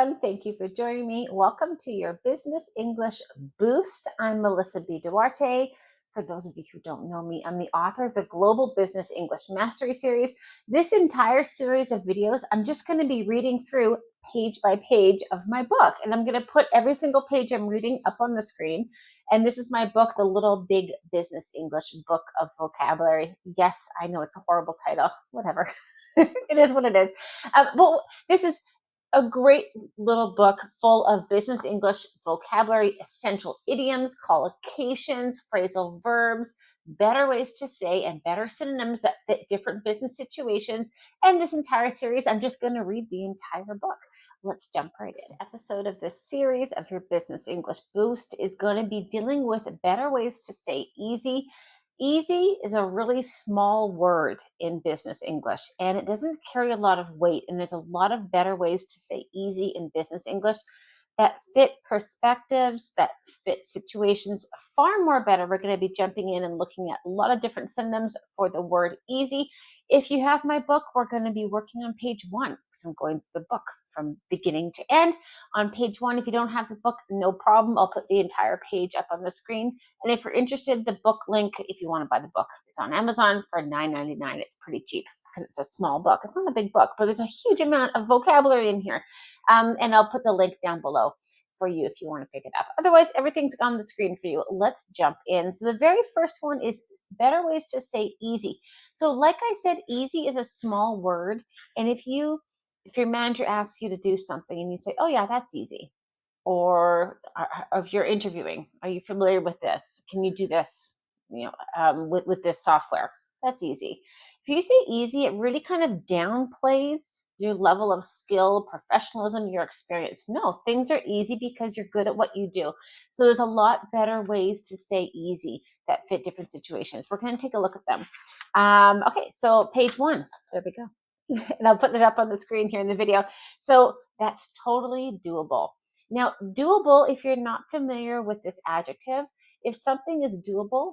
everyone. Thank you for joining me. Welcome to your Business English Boost. I'm Melissa B. Duarte. For those of you who don't know me, I'm the author of the Global Business English Mastery Series. This entire series of videos, I'm just going to be reading through page by page of my book. And I'm going to put every single page I'm reading up on the screen. And this is my book, The Little Big Business English Book of Vocabulary. Yes, I know it's a horrible title. Whatever. It is what it is. Well, this is a great little book full of business English vocabulary, essential idioms, collocations, phrasal verbs, better ways to say, and better synonyms that fit different business situations. And this entire series, I'm just going to read the entire book. Let's jump right in. Episode of this series of your Business English Boost is going to be dealing with better ways to say easy. Easy is a really small word in business English, and it doesn't carry a lot of weight. And there's a lot of better ways to say easy in business English that fit perspectives, that fit situations far more better. We're going to be jumping in and looking at a lot of different synonyms for the word easy. If you have my book, we're going to be working on page 1 because I'm going through the book from beginning to end. On page 1, if you don't have the book, no problem. I'll put the entire page up on the screen. And if you're interested, the book link, if you want to buy the book, it's on Amazon for $9.99. It's pretty cheap because it's a small book. It's not a big book, but there's a huge amount of vocabulary in here. And I'll put the link down below for you if you want to pick it up. Otherwise, everything's on the screen for you. Let's jump in. So the very first one is better ways to say easy. So like I said, easy is a small word. And if your manager asks you to do something and you say, oh yeah, that's easy. Or if you're interviewing, are you familiar with this? Can you do this, with this software? That's easy. If you say easy, it really kind of downplays your level of skill, professionalism, your experience. No, things are easy because you're good at what you do. So there's a lot better ways to say easy that fit different situations. We're going to take a look at them. Okay, so page 1. There we go. And I'll put that up on the screen here in the video. So that's totally doable. Now, doable, if you're not familiar with this adjective, if something is doable,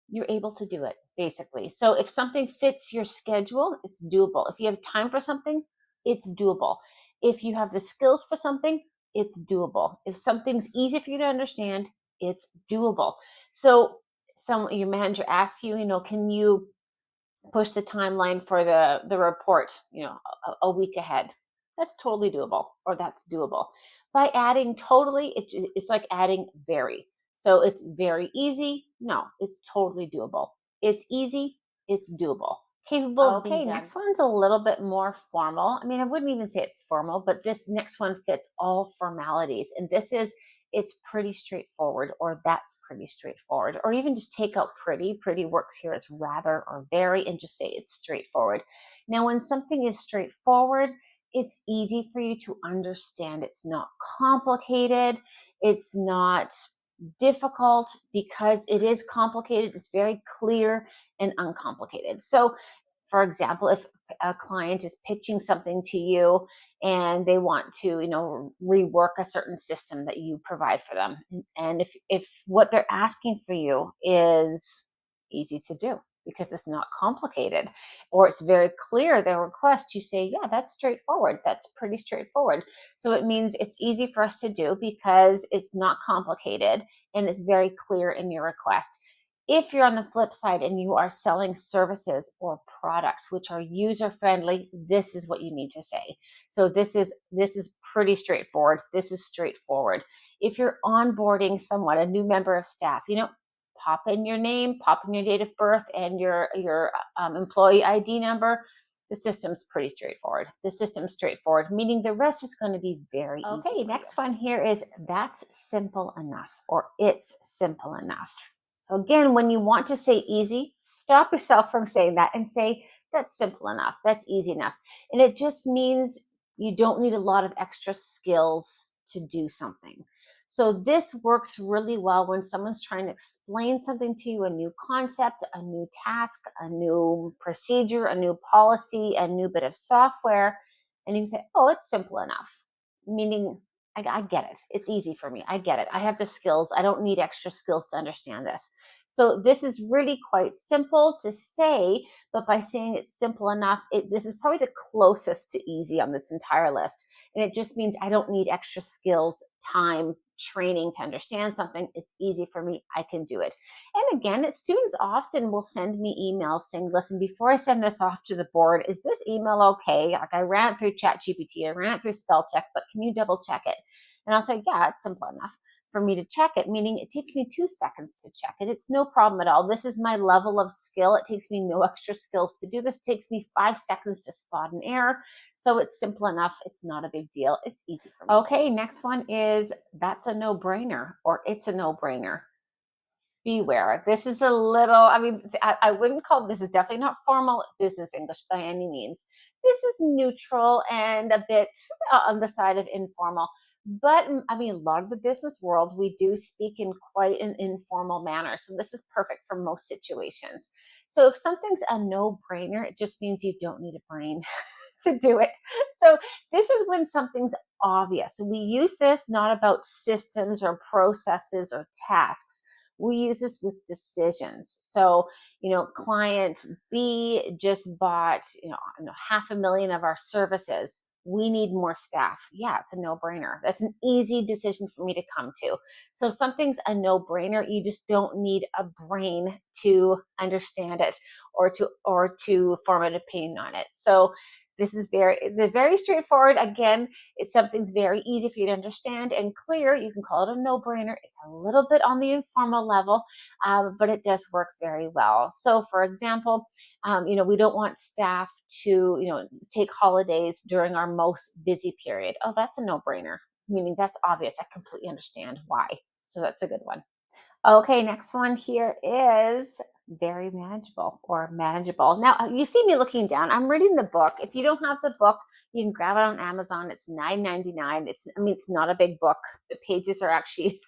you're able to do it, basically. So if something fits your schedule, it's doable. If you have time for something, it's doable. If you have the skills for something, it's doable. If something's easy for you to understand, it's doable. So your manager asks you, can you push the timeline for the report, a week ahead? That's totally doable, or that's doable. By adding totally, it's like adding very. So it's very easy. No, it's totally doable. It's easy. It's doable. Capable of being done. Okay, next one's a little bit more formal. I mean, I wouldn't even say it's formal, but this next one fits all formalities. And it's pretty straightforward, or that's pretty straightforward, or even just take out pretty. Pretty works here as rather or very, and just say it's straightforward. Now, when something is straightforward, it's easy for you to understand. It's not complicated. It's not difficult because it is complicated. It's very clear and uncomplicated. So, for example, if a client is pitching something to you and they want to, rework a certain system that you provide for them, and if what they're asking for you is easy to do because it's not complicated, or it's very clear their request, you say, yeah, that's straightforward. That's pretty straightforward. So it means it's easy for us to do because it's not complicated and it's very clear in your request. If you're on the flip side and you are selling services or products which are user friendly, this is what you need to say. So this is pretty straightforward. This is straightforward. If you're onboarding someone, a new member of staff, pop in your name, pop in your date of birth, and your employee ID number. The system's pretty straightforward. The system's straightforward, meaning the rest is going to be very easy. Okay, next one here is that's simple enough, or it's simple enough. So again, when you want to say easy, stop yourself from saying that and say that's simple enough, that's easy enough. And it just means you don't need a lot of extra skills to do something. So this works really well when someone's trying to explain something to you, a new concept, a new task, a new procedure, a new policy, a new bit of software, and you say, oh, it's simple enough, meaning I get it. It's easy for me. I get it. I have the skills. I don't need extra skills to understand this. So this is really quite simple to say, but by saying it's simple enough, this is probably the closest to easy on this entire list. And it just means I don't need extra skills, time, training to understand something. It's easy for me. I can do it. And again, students often will send me emails saying, listen, before I send this off to the board, is this email okay? Like I ran it through ChatGPT, I ran it through spell check, but can you double check it? And I'll say, yeah, it's simple enough for me to check it, meaning it takes me 2 seconds to check it. It's no problem at all. This is my level of skill. It takes me no extra skills to do this. It takes me 5 seconds to spot an error. So it's simple enough. It's not a big deal. It's easy for me. Okay, next one is that's a no brainer or it's a no brainer. Beware. This is a little, I mean, I wouldn't call this is definitely not formal business English by any means. This is neutral and a bit on the side of informal. But I mean, a lot of the business world, we do speak in quite an informal manner. So this is perfect for most situations. So if something's a no brainer, it just means you don't need a brain to do it. So this is when something's obvious. We use this not about systems or processes or tasks. We use this with decisions. So, client B just bought, 500,000 of our services. We need more staff. Yeah, it's a no brainer. That's an easy decision for me to come to. So, if something's a no brainer, you just don't need a brain to understand it or to form an opinion on it. So, this is very straightforward. Again, if something's very easy for you to understand and clear, you can call it a no-brainer. It's a little bit on the informal level, but it does work very well. So, for example, we don't want staff to, take holidays during our most busy period. Oh, that's a no-brainer. Meaning that's obvious. I completely understand why. So that's a good one. Okay, next one here is very manageable or manageable. Now, you see me looking down. I'm reading the book. If you don't have the book, you can grab it on Amazon. It's $9.99. It's not a big book. The pages are actually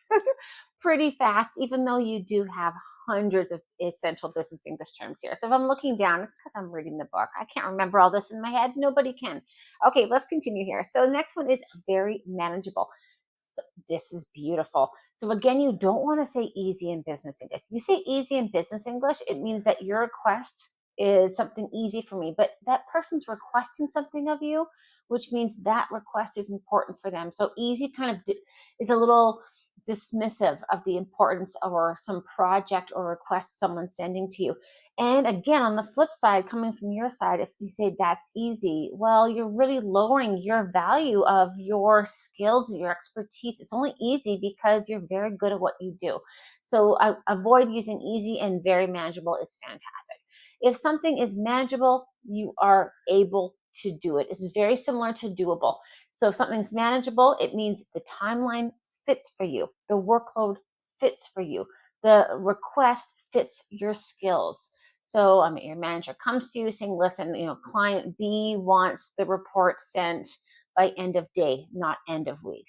pretty fast, even though you do have hundreds of essential business English terms here. So if I'm looking down, it's because I'm reading the book. I can't remember all this in my head. Nobody can. Okay, let's continue here. So the next one is very manageable. So this is beautiful. So again, you don't want to say easy in business English. You say easy in business English, it means that your request is something easy for me, but that person's requesting something of you, which means that request is important for them. So easy kind of is a little dismissive of the importance or some project or request someone's sending to you. And again, on the flip side, coming from your side, if you say that's easy, well, you're really lowering your value of your skills and your expertise. It's only easy because you're very good at what you do. So avoid using easy, and very manageable is fantastic. If something is manageable, you are able to do it. It's very similar to doable. So if something's manageable, it means the timeline fits for you, the workload fits for you, the request fits your skills. So, your manager comes to you saying, listen, client B wants the report sent by end of day, not end of week.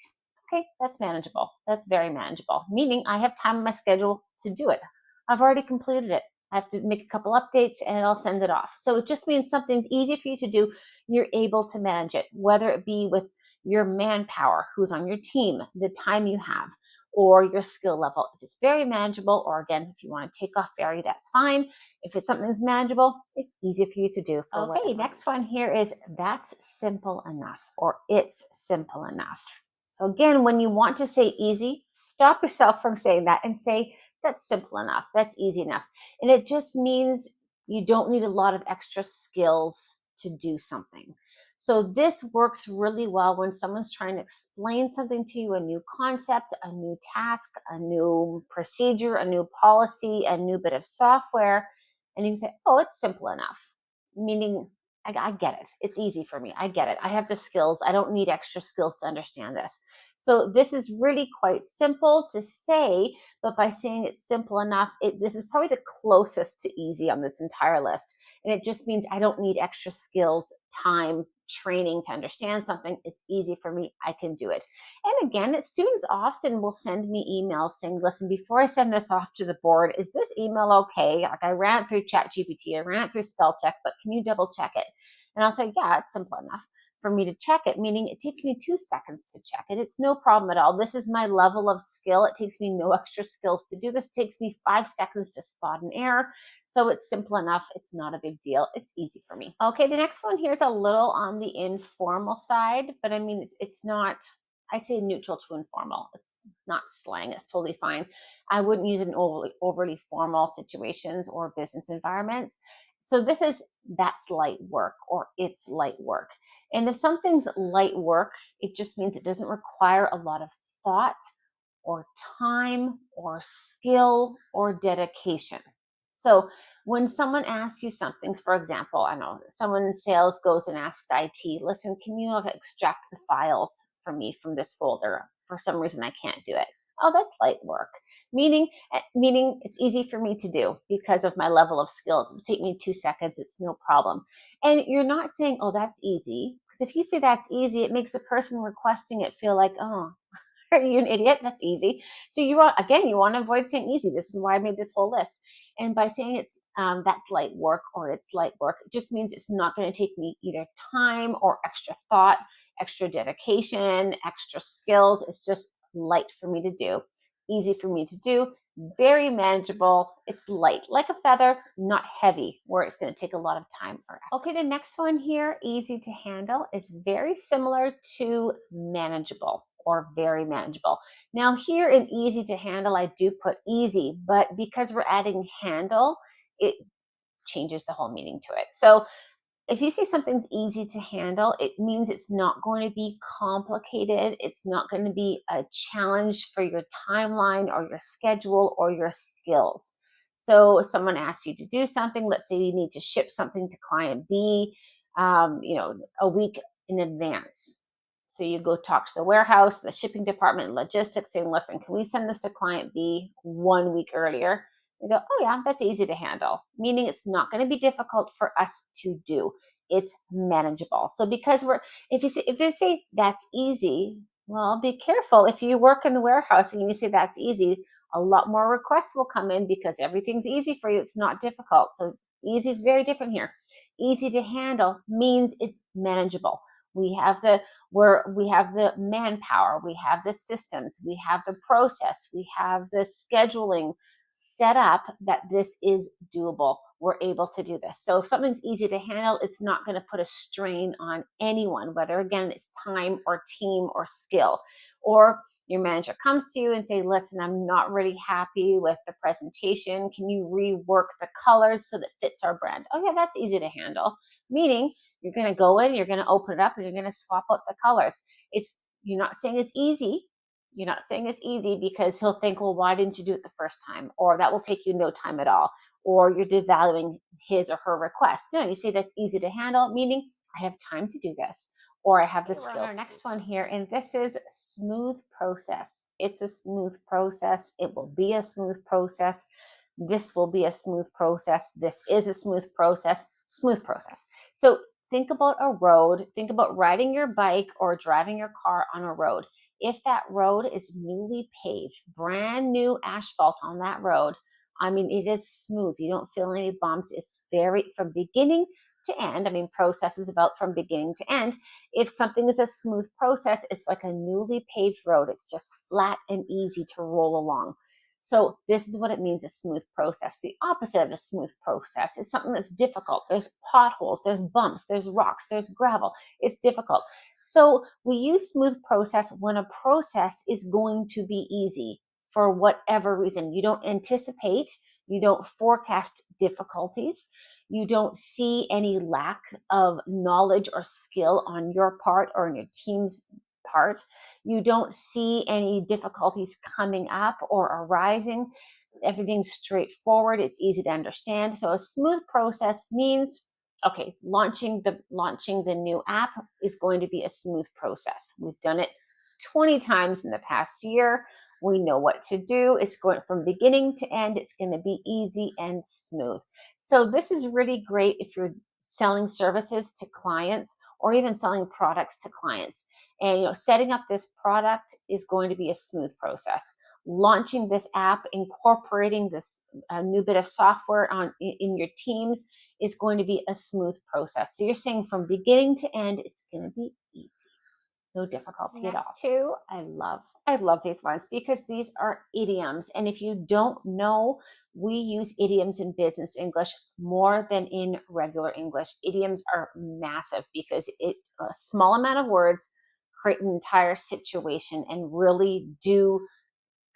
Okay, that's manageable. That's very manageable, meaning I have time in my schedule to do it. I've already completed it. I have to make a couple updates and I'll send it off. So it just means something's easy for you to do. You're able to manage it, whether it be with your manpower, who's on your team, the time you have, or your skill level. If it's very manageable, or again, if you want to take off very, that's fine. If it's something's manageable, it's easy for you to do. Okay, whatever. Next one here is that's simple enough, or it's simple enough. So again, when you want to say easy, stop yourself from saying that and say that's simple enough, that's easy enough. And it just means you don't need a lot of extra skills to do something. So this works really well when someone's trying to explain something to you, a new concept, a new task, a new procedure, a new policy, a new bit of software. And you can say, oh, it's simple enough, meaning I get it. It's easy for me. I get it. I have the skills. I don't need extra skills to understand this. So this is really quite simple to say, but by saying it's simple enough, this is probably the closest to easy on this entire list. And it just means I don't need extra skills, time training to understand something. It's easy for me. I can do it. And again, students often will send me emails saying, listen, before I send this off to the board, is this email okay? Like I ran it through ChatGPT, I ran it through spell check, but can you double check it? And I'll say, yeah, it's simple enough for me to check it, meaning it takes me 2 seconds to check it. It's no problem at all. This is my level of skill. It takes me no extra skills to do this. It takes me 5 seconds to spot an error. So it's simple enough. It's not a big deal. It's easy for me. Okay, the next one here is a little on the informal side, but I mean, it's not, I'd say neutral to informal. It's not slang. It's totally fine. I wouldn't use it in overly formal situations or business environments. So this is that's light work or it's light work. And if something's light work, it just means it doesn't require a lot of thought or time or skill or dedication. So when someone asks you something, for example, I know someone in sales goes and asks IT, listen, can you extract the files for me from this folder? For some reason, I can't do it. Oh, that's light work, meaning it's easy for me to do because of my level of skills. It would take me 2 seconds. It's no problem. And you're not saying, oh, that's easy. Because if you say that's easy, it makes the person requesting it feel like, oh, are you an idiot? That's easy. So you want again, you want to avoid saying easy. This is why I made this whole list. And by saying it's that's light work or it's light work, it just means it's not going to take me either time or extra thought, extra dedication, extra skills. It's just light for me to do, easy for me to do, very manageable. It's light, like a feather, not heavy, where it's going to take a lot of time or effort. Okay, the next one here, easy to handle, is very similar to manageable or very manageable. Now, here in easy to handle, I do put easy, but because we're adding handle, it changes the whole meaning to it. So if you say something's easy to handle, it means it's not going to be complicated. It's not going to be a challenge for your timeline or your schedule or your skills. So if someone asks you to do something, let's say you need to ship something to client B, a week in advance. So you go talk to the warehouse, the shipping department, logistics, saying, listen, can we send this to client B 1 week earlier? They go, oh yeah, that's easy to handle, meaning it's not going to be difficult for us to do. It's manageable. So because if they say that's easy, well, be careful. If you work in the warehouse and you say that's easy, a lot more requests will come in because everything's easy for you. It's not difficult. So easy is very different here. Easy to handle means it's manageable. We have the manpower, we have the systems, we have the process, we have the scheduling set up that this is doable. We're able to do this. So if something's easy to handle, it's not going to put a strain on anyone, whether again it's time or team or skill. Or your manager comes to you and say, listen, I'm not really happy with the presentation. Can you rework the colors so that fits our brand? Oh yeah, that's easy to handle. Meaning you're going to go in, you're going to open it up and you're going to swap out the colors. You're not saying it's easy. You're not saying it's easy because he'll think, well, why didn't you do it the first time? Or that will take you no time at all. Or you're devaluing his or her request. No, you say that's easy to handle, meaning I have time to do this. Or I have the skills. We're on our next one here, and this is smooth process. It's a smooth process. It will be a smooth process. This will be a smooth process. This is a smooth process. Smooth process. So think about a road. Think about riding your bike or driving your car on a road. If that road is newly paved, brand new asphalt on that road, I mean, it is smooth. You don't feel any bumps. It's very from beginning to end. I mean, process is about from beginning to end. If something is a smooth process, it's like a newly paved road. It's just flat and easy to roll along. So this is what it means, a smooth process. The opposite of a smooth process is something that's difficult. There's potholes, there's bumps, there's rocks, there's gravel. It's difficult. So we use smooth process when a process is going to be easy for whatever reason. You don't anticipate, you don't forecast difficulties, you don't see any lack of knowledge or skill on your part or on your team's part. You don't see any difficulties coming up or arising. Everything's straightforward. It's easy to understand. So a smooth process means, okay, launching the new app is going to be a smooth process. We've done it 20 times in the past year. We know what to do. It's going from beginning to end. It's going to be easy and smooth. So this is really great if you're selling services to clients or even selling products to clients. And setting up this product is going to be a smooth process. Launching this app, incorporating this new bit of software in your teams is going to be a smooth process. So you're saying from beginning to end, it's going to be easy. No difficulty at all. Next two, I love these ones because these are idioms. And if you don't know, we use idioms in business English more than in regular English. Idioms are massive because a small amount of words create an entire situation and really do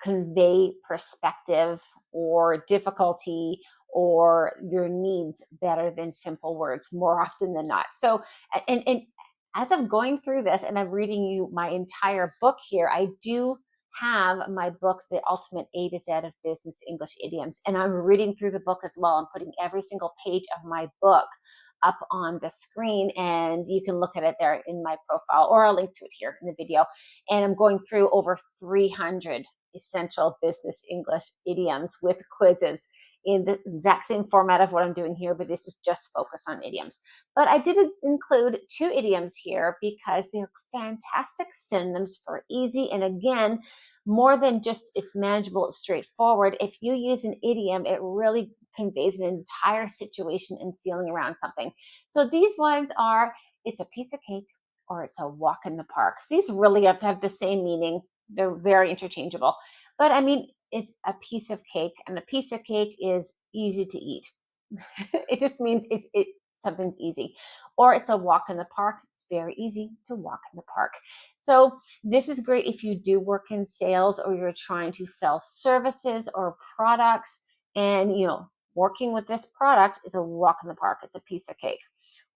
convey perspective or difficulty or your needs better than simple words more often than not. So, and as I'm going through this and I'm reading you my entire book here, I do have my book, The Ultimate A to Z of Business English Idioms. And I'm reading through the book as well. I'm putting every single page of my book up on the screen, and you can look at it there in my profile, or I'll link to it here in the video. And I'm going through over 300 essential business English idioms with quizzes in the exact same format of what I'm doing here, but this is just focused on idioms. But I did include 2 idioms here because they're fantastic synonyms for easy. And again, more than just it's manageable, it's straightforward. If you use an idiom, it really conveys an entire situation and feeling around something. So these ones are, it's a piece of cake or it's a walk in the park. These really have the same meaning. They're very interchangeable. But I mean, it's a piece of cake, and a piece of cake is easy to eat. It just means something's easy. Or it's a walk in the park. It's very easy to walk in the park. So this is great if you do work in sales or you're trying to sell services or products, and working with this product is a walk in the park. It's a piece of cake.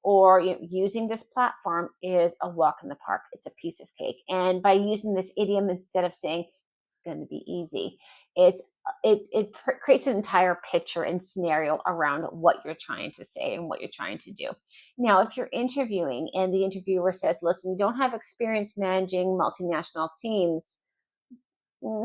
Or using this platform is a walk in the park. It's a piece of cake. And by using this idiom, instead of saying it's going to be easy, it creates an entire picture and scenario around what you're trying to say and what you're trying to do. Now, if you're interviewing and the interviewer says, listen, you don't have experience managing multinational teams,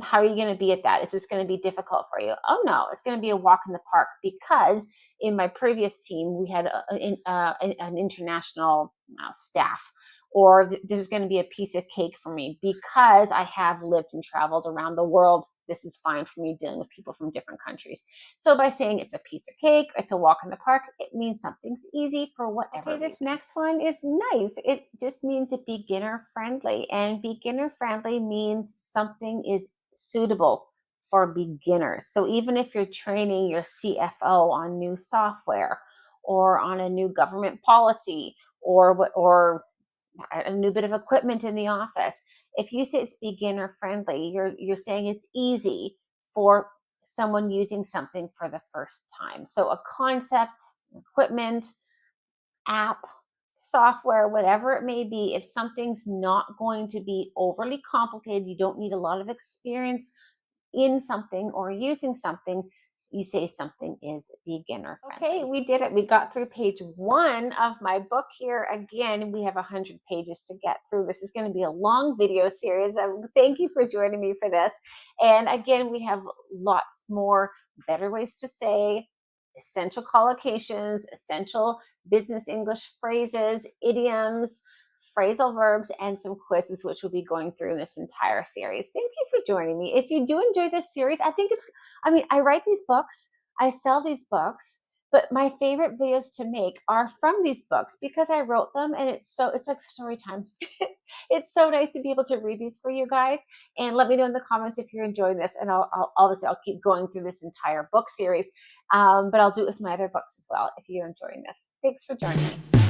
how are you going to be at that? Is this going to be difficult for you? Oh no, it's going to be a walk in the park, because in my previous team we had an international staff. Or this is going to be a piece of cake for me because I have lived and traveled around the world. This is fine for me dealing with people from different countries. So by saying it's a piece of cake, it's a walk in the park, it means something's easy for whatever reason. This next one is nice. It just means it's beginner friendly, and beginner friendly means something is suitable for beginners. So even if you're training your CFO on new software or on a new government policy or a new bit of equipment in the office, if you say it's beginner friendly, you're saying it's easy for someone using something for the first time. So a concept, equipment, app, software, whatever it may be, if something's not going to be overly complicated, you don't need a lot of experience in something or using something, you say something is beginner friendly. Okay, we did it. We got through page 1 of my book here. Again, we have 100 pages to get through. This is going to be a long video series. Thank you for joining me for this. And again, we have lots more better ways to say, essential collocations, essential business English phrases, idioms, phrasal verbs, and some quizzes, which we'll be going through in this entire series. Thank you for joining me. If you do enjoy this series, I write these books, I sell these books, but my favorite videos to make are from these books because I wrote them, and it's like story time. It's so nice to be able to read these for you guys. And let me know in the comments if you're enjoying this, and I'll keep going through this entire book series, but I'll do it with my other books as well if you're enjoying this. Thanks for joining me.